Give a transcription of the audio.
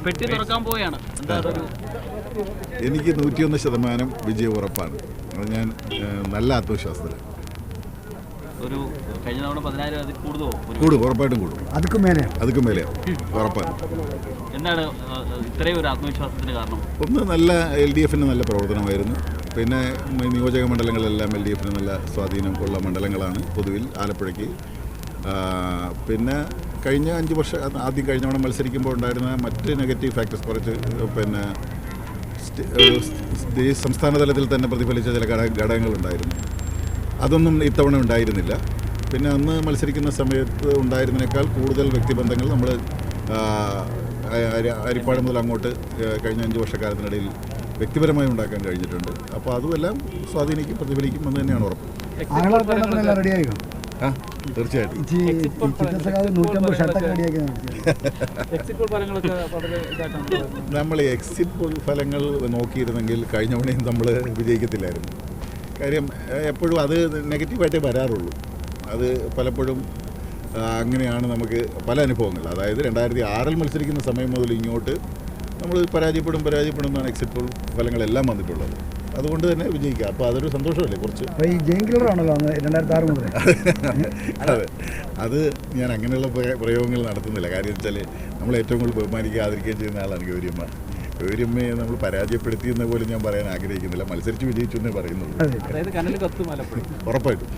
പെട്ടി തുറക്കാൻ പോവുകയാണ്. എനിക്ക് 101% വിജയം ഉറപ്പാണ്. അത് ഞാൻ നല്ല ആത്മവിശ്വാസത്തിലാണ്. ഒരു കഴിഞ്ഞ തവണ 10,000 അതിൽ കൂടും, ഉറപ്പായിട്ടും കൂടും. അതുക്കും മേലെയാണ് ഉറപ്പാണ്. എന്താണ് ഇത്രയും ഒരു ആത്മവിശ്വാസത്തിന് കാരണം? ഒന്ന്, നല്ല LDFന് നല്ല പ്രവർത്തനമായിരുന്നു. പിന്നെ നിയോജക മണ്ഡലങ്ങളെല്ലാം LDFന് നല്ല സ്വാധീനം ഉള്ള മണ്ഡലങ്ങളാണ് പൊതുവിൽ ആലപ്പുഴയ്ക്ക്. പിന്നെ കഴിഞ്ഞ 5 വർഷം ആദ്യം കഴിഞ്ഞ തവണ മത്സരിക്കുമ്പോൾ ഉണ്ടായിരുന്ന മറ്റ് നെഗറ്റീവ് ഫാക്ടേഴ്സ് കുറച്ച് പിന്നെ സംസ്ഥാന തലത്തിൽ തന്നെ പ്രതിഫലിച്ച ചില ഘടകങ്ങളുണ്ടായിരുന്നു. അതൊന്നും ഇത്തവണ ഉണ്ടായിരുന്നില്ല. പിന്നെ അന്ന് മത്സരിക്കുന്ന സമയത്ത് ഉണ്ടായിരുന്നതിനേക്കാൾ കൂടുതൽ വ്യക്തിബന്ധങ്ങൾ നമ്മൾ അരിപ്പാട് മുതൽ അങ്ങോട്ട് കഴിഞ്ഞ 5 വർഷക്കാലത്തിനിടയിൽ വ്യക്തിപരമായി ഉണ്ടാക്കാൻ കഴിഞ്ഞിട്ടുണ്ട്. അപ്പോൾ അതുമെല്ലാം സ്വാധീനിക്കും, പ്രതിഫലിക്കും എന്ന് തന്നെയാണ് ഉറപ്പ്. തീർച്ചയായിട്ടും നമ്മൾ എക്സിറ്റ് പോൾ ഫലങ്ങൾ നോക്കിയിരുന്നെങ്കിൽ കഴിഞ്ഞ തവണയും നമ്മൾ വിജയിക്കത്തില്ലായിരുന്നു. കാര്യം എപ്പോഴും അത് നെഗറ്റീവായിട്ടേ വരാറുള്ളൂ. അത് പലപ്പോഴും അങ്ങനെയാണ് നമുക്ക് പല അനുഭവങ്ങൾ. അതായത് 2006 മത്സരിക്കുന്ന സമയം മുതൽ ഇങ്ങോട്ട് നമ്മൾ പരാജയപ്പെടും എന്നാണ് എക്സിറ്റ് പോൾ ഫലങ്ങളെല്ലാം വന്നിട്ടുള്ളത്. അതുകൊണ്ട് തന്നെ വിജയിക്കുക. അപ്പോൾ അതൊരു സന്തോഷമല്ലേ കുറച്ച്. അതെ, അത് ഞാൻ അങ്ങനെയുള്ള പ്രയോഗങ്ങൾ നടത്തുന്നില്ല. കാര്യം വെച്ചാൽ നമ്മൾ ഏറ്റവും കൂടുതൽ ബഹുമാനിക്കുക, ആദരിക്കുകയും ചെയ്യുന്ന ആളാണ് ഗൗരിയമ്മ. ഗൗരിയമ്മയെ നമ്മൾ പരാജയപ്പെടുത്തിയെന്ന് പോലും ഞാൻ പറയാൻ ആഗ്രഹിക്കുന്നില്ല. മത്സരിച്ച് വിജയിച്ചു എന്നേ പറയുന്നുള്ളൂ. ഉറപ്പായിട്ടും.